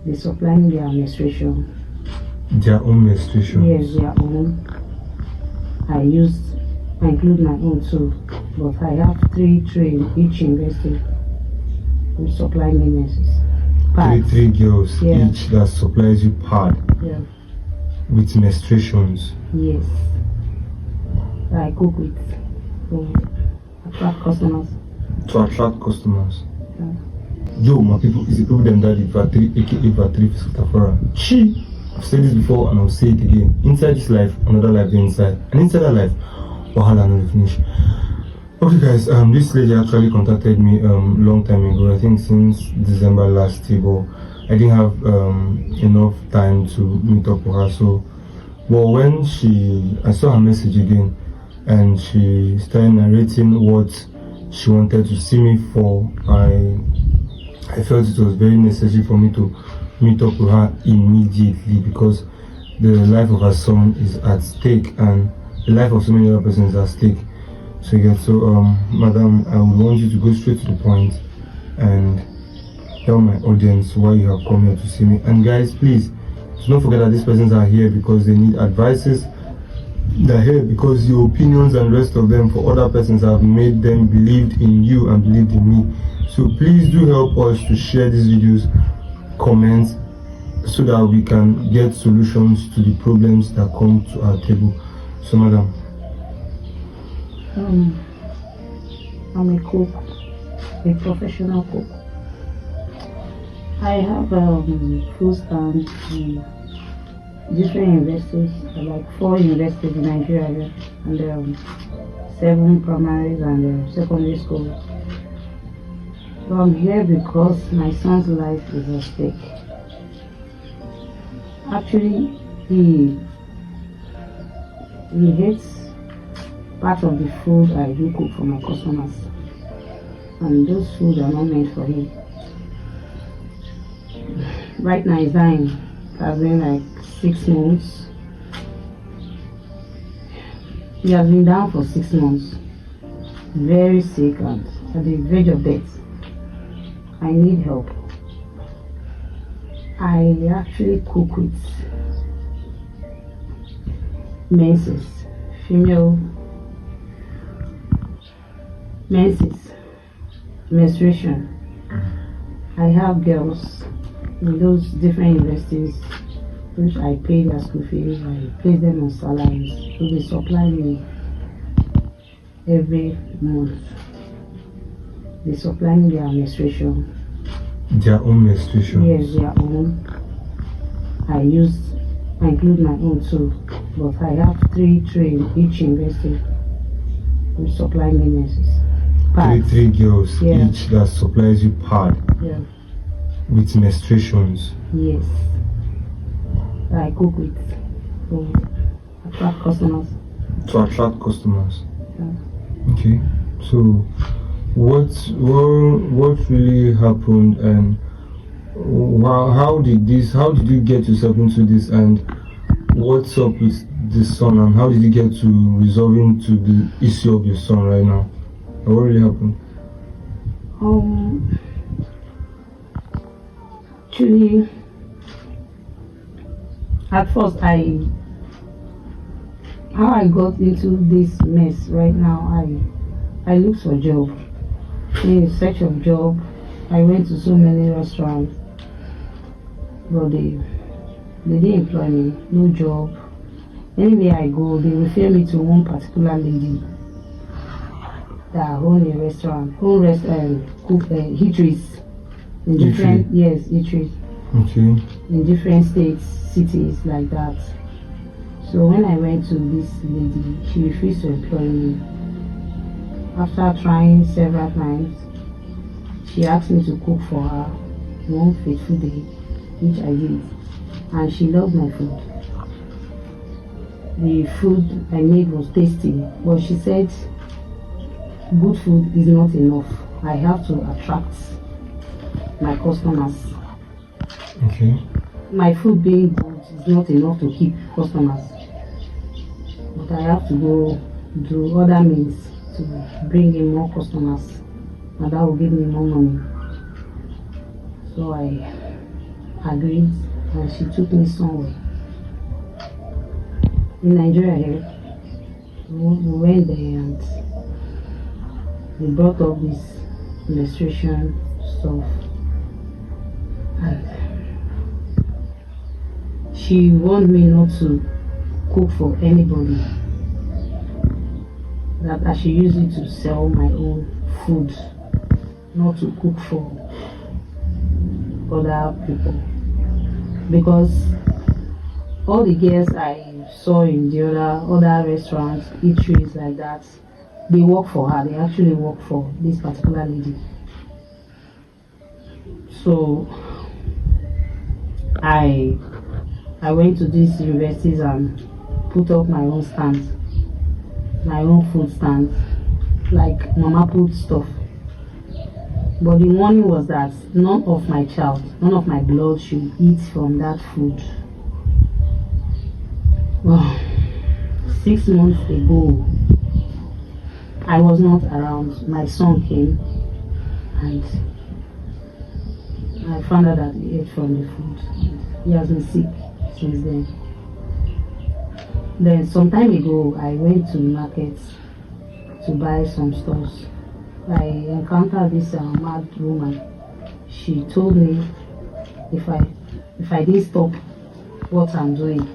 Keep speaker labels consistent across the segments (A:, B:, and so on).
A: They supply me their menstruation.
B: Their own menstruation?
A: Yes, their own. I include my own too, but I have three in each university who supply me nurses.
B: Three girls each that supplies you pad with menstruations.
A: Yes. I cook with to attract customers.
B: To attract customers. Yo, my people, it's a people them that Vatri, aka Vatri Tafara. I've said this before and I'll say it again. Inside this life, another life inside. And inside that life, wahala no finish. Okay guys, this lady actually contacted me long time ago, I think since December last year, but I didn't have enough time to meet up with her. So but when I saw her message again and she started narrating what she wanted to see me for, I felt it was very necessary for me to meet up with her immediately, because the life of her son is at stake and the life of so many other persons is at stake. So madam, I would want you to go straight to the point and tell my audience why you have come here to see me. And guys, please do not forget that these persons are here because they need advices. They're here because your opinions and rest of them for other persons have made them believed in you and believed in me. So please do help us to share these videos, comment, so that we can get solutions to the problems that come to our table. So madam,
A: I'm a cook, a professional cook. I have food stands in different universities, like 4 universities in Nigeria and 7 primaries and secondary schools. So I'm here because my son's life is at stake. Actually, he hates part of the food I do cook for my customers, and those foods are not meant for him. Right now he's dying. It has been like 6 months. He has been down for 6 months, very sick and at the verge of death. I need help. I actually cook with menses, female menses, menstruation. I have girls in those different universities which I pay their school fees, I place them on salaries, so they supply me every month. They supply me their menstruation.
B: Their own menstruation?
A: Yes, their own. I include my own too, but I have 3 in each university who supply me nurses.
B: Three girls each that supplies you pad with menstruations.
A: Yes. I cook with to attract customers.
B: To attract customers. Okay. So what really happened, and how did you get yourself into this, and what's up with this son, and how did you get to resolving to the issue of your son right now? What really happened?
A: Actually, at first how I got into this mess right now, I looked for a job. In search of job, I went to so many restaurants, but they didn't employ me. No job. Anywhere I go, they refer me to one particular lady that own a restaurant, cook eateries in different eateries.
B: Okay.
A: In different states, cities like that. So when I went to this lady, she refused to employ me. After trying several times, she asked me to cook for her one fateful day, which I did, and she loved my food. The food I made was tasty, but she said good food is not enough. I have to attract my customers.
B: Okay.
A: My food being good is not enough to keep customers, but I have to go do other means to bring in more customers, and that will give me more money. So I agreed and she took me somewhere. In Nigeria here, we went there and they brought up this menstruation stuff. And she warned me not to cook for anybody. That I should use it to sell my own food, not to cook for other people. Because all the girls I saw in the other restaurants, eateries like that, they work for her. They actually work for this particular lady. So I went to these universities and put up my own stand, my own food stand, like mama put stuff. But the warning was that none of my child, none of my blood should eat from that food. Well, 6 months ago, I was not around. My son came and I found out that he ate from the food. He has been sick since then. Then some time ago, I went to the market to buy some stuff. I encountered this mad woman. She told me if I didn't stop what I'm doing,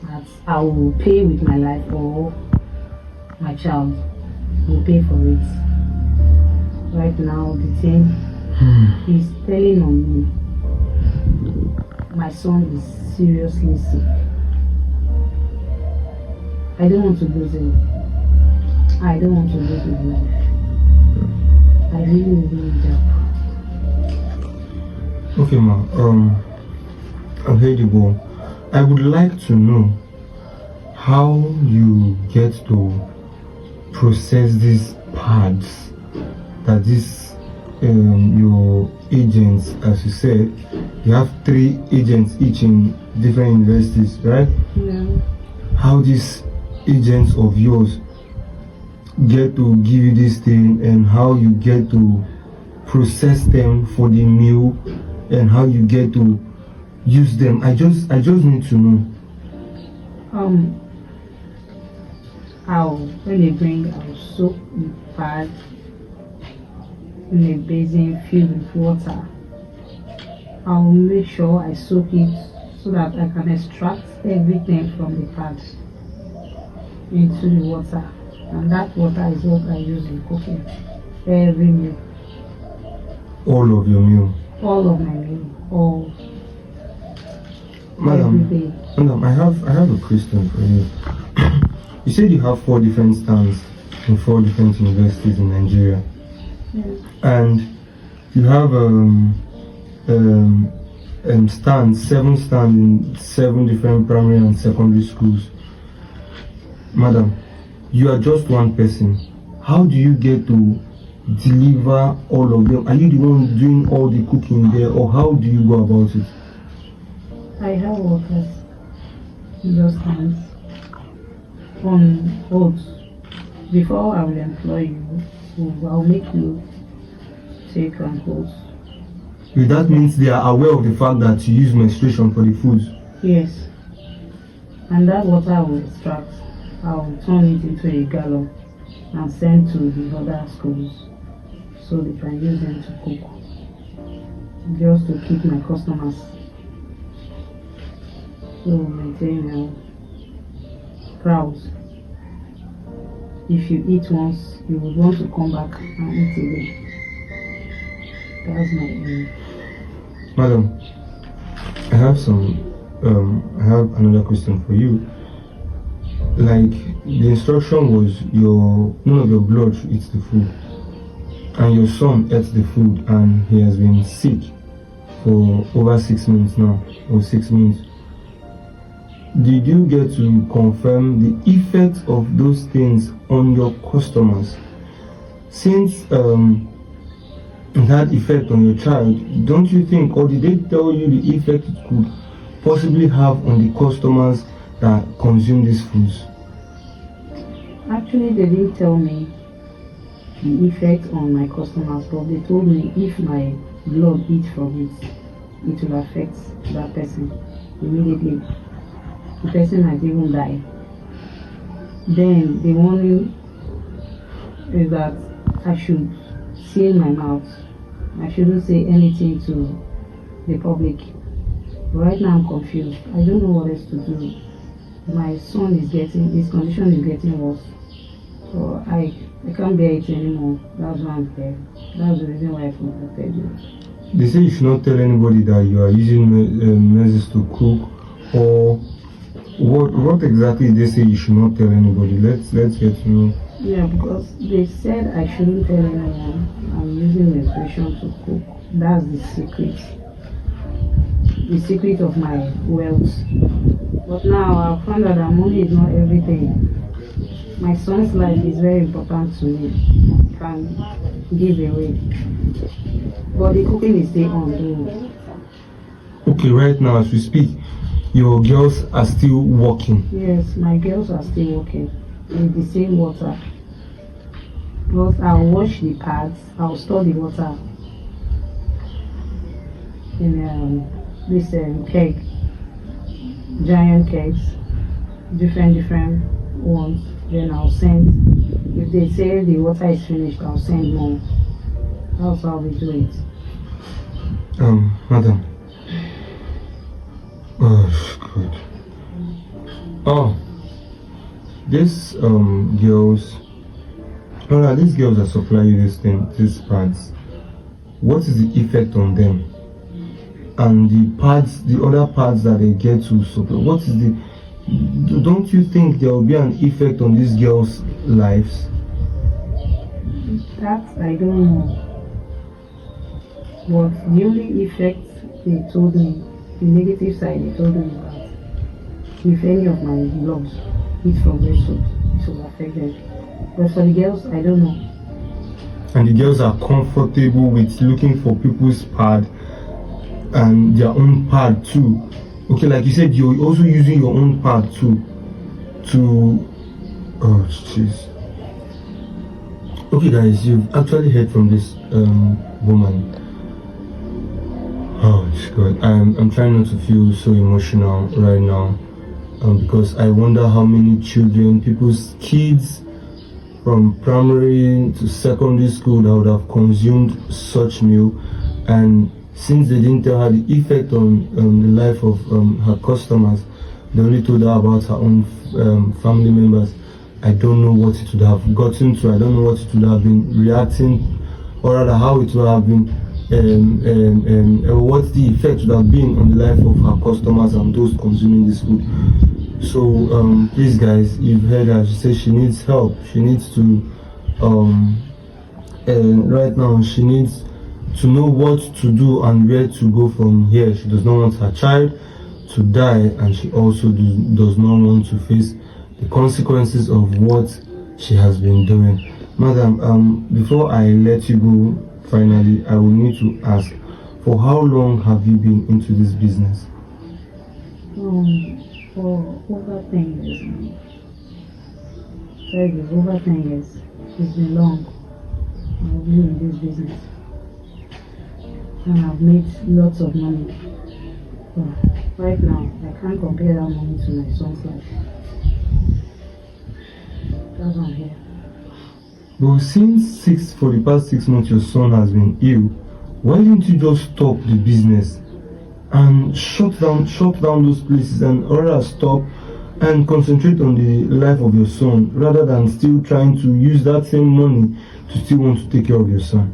A: that I will pay with my life or my child will pay for it. Right now, the thing is telling on me. My son is seriously sick. I don't want to lose him. I don't want to lose my life. I really need help.
B: Okay, ma. I've heard you go. I would like to know how you get to process these pads that this your agents, as you said, you have 3 agents each in different universities, right?
A: Yeah.
B: How these agents of yours get to give you this thing and how you get to process them for the meal and how you get to use them. I just need to know.
A: When they bring, I'll soak the pad in a basin filled with water. I'll make sure I soak it so that I can extract everything from the pad into the water, and that water is what I use in cooking every meal.
B: All of your meal?
A: All of my meal, all.
B: Madam,
A: Every day.
B: Madam, I have a question for you. You said you have 4 different stands in 4 different universities in Nigeria.
A: Yeah.
B: And you have 7 stands in 7 different primary and secondary schools. Madam, you are just one person. How do you get to deliver all of them? Are you the one doing all the cooking there, or how do you go about it?
A: I have workers in those times on oath. Before I will employ you, I'll make you take an oath.
B: That means they are aware of the fact that you use menstruation for the foods.
A: Yes. And that water I will extract, I will turn it into a gallon and send to the other schools so they can use them to cook. Just to keep my customers. So maintain crowds. If you eat once, you would want to come back and eat again. That's my aim.
B: Madam, I have another question for you. Like, the instruction was none of your blood should eat the food, and your son ate the food and he has been sick for over 6 months now, or 6 months. Did you get to confirm the effect of those things on your customers? Since it had effect on your child, don't you think, or did they tell you the effect it could possibly have on the customers that consume these foods?
A: Actually, they didn't tell me the effect on my customers, but they told me if my blood eat from it, it will affect that person immediately. The person might even die. Then the warning is that I should seal my mouth. I shouldn't say anything to the public. Right now I'm confused. I don't know what else to do. My son is getting, his condition is getting worse. So I can't bear it anymore. That's why I'm here. That's the reason why I contacted you.
B: They say you should not tell anybody that you are using mazes to cook, or what exactly they say you should not tell anybody. Let's get to know.
A: Yeah, because they said I shouldn't tell anyone I'm using menstruation to cook. That's the secret. The secret of my wealth. But now I found out that money is not everything. My son's life is very important to me. I can give away. But the cooking is still on. Though.
B: Okay, right now as we speak, your girls are still working.
A: Yes, my girls are still working in the same water. But I'll wash the pads, I'll store the water in this keg, giant kegs, different ones. Then I'll send, if they say the water is finished, I'll send more. That's how we do it.
B: Madam. Oh, good. Oh, these girls. Alright, these girls that supply you these pads. What is the effect on them? And the pads, the other pads that they get to supply. What is the? Don't you think there will be an effect on these girls' lives?
A: That I don't know. But the only effect they told me, the negative side they told me that if any of my blood eat from their soup, it will affect them. But for the girls, I don't know.
B: And the girls are comfortable with looking for people's pad and their own pad too. Okay, like you said, you're also using your own pad too. Oh, jeez. Okay, guys, you've actually heard from this woman. Oh God, I'm trying not to feel so emotional right now, because I wonder how many children, people's kids from primary to secondary school that would have consumed such meal, and since they didn't tell her the effect on the life of her customers, they only told her about her own family members. I don't know what it would have gotten to. I don't know what it would have been reacting, or rather how it would have been, what the effect would have been on the life of her customers and those consuming this food. So please guys, you've heard her. She says she needs help. She needs to right now she needs to know what to do and where to go from here. She does not want her child to die, and she also does not want to face the consequences of what she has been doing. Madam, before I let you go, finally, I will need to ask, for how long have you been into this business?
A: For over 10 years now. Over 10 years. It's been long. I've been in this business. And I've made lots of money. But right now, I can't compare that money to my son's life. That's why I'm here.
B: But since for the past 6 months your son has been ill, why didn't you just stop the business and shut down those places, and rather stop and concentrate on the life of your son, rather than still trying to use that same money to still want to take care of your son?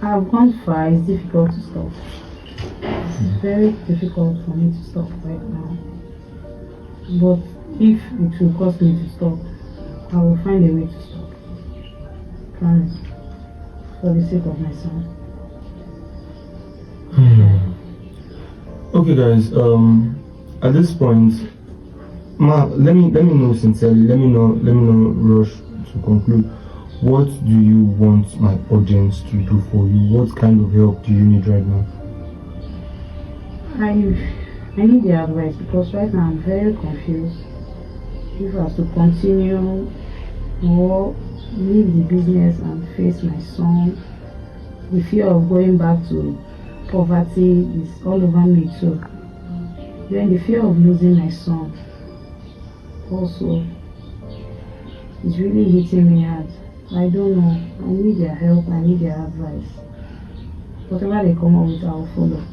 A: I've gone far. It's difficult to stop. It's very difficult for me to stop right now. But if it will cost me to stop, I will find a way to stop. Promise. For the sake of my son.
B: Okay guys, at this point, let me know sincerely, let me know rush to conclude. What do you want my audience to do for you? What kind of help do you need right now?
A: I need the advice, because right now I'm very confused. If I have to continue or leave the business and face my son, the fear of going back to poverty is all over me too. Then the fear of losing my son also is really hitting me hard. I don't know. I need their help. I need their advice. Whatever they come up with, I'll follow.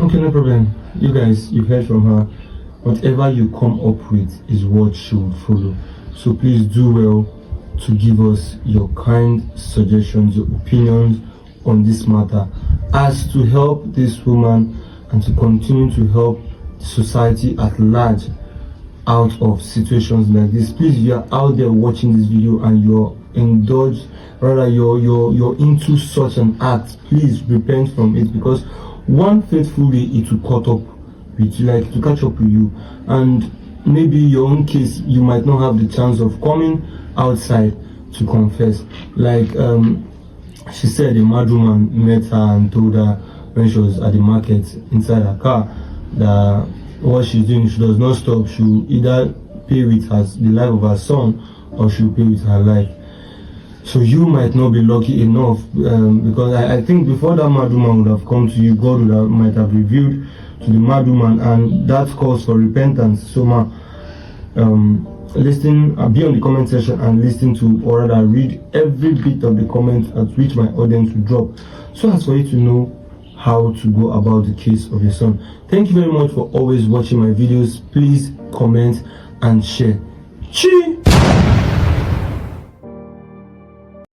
B: Okay, no problem. You guys, you've heard from her. Whatever you come up with is what she will follow. So please do well to give us your kind suggestions, your opinions on this matter, as to help this woman and to continue to help society at large out of situations like this. Please, if you are out there watching this video and you're indulged, rather you're into such an act, please repent from it, because one fateful day it will catch up with you, like to catch up with you, and maybe your own case you might not have the chance of coming outside to confess. Like she said, a mad woman met her and told her when she was at the market inside her car that what she's doing, she does not stop. She'll either pay with the life of her son, or she'll pay with her life. So you might not be lucky enough, because I think before that mad woman would have come to you, God might have revealed to the mad woman, and that calls for repentance. So listen, be on the comment section and listen to, or rather read every bit of the comments at which my audience will drop, so as for you to know how to go about the case of your son. Thank you very much for always watching my videos. Please comment and share. Chee!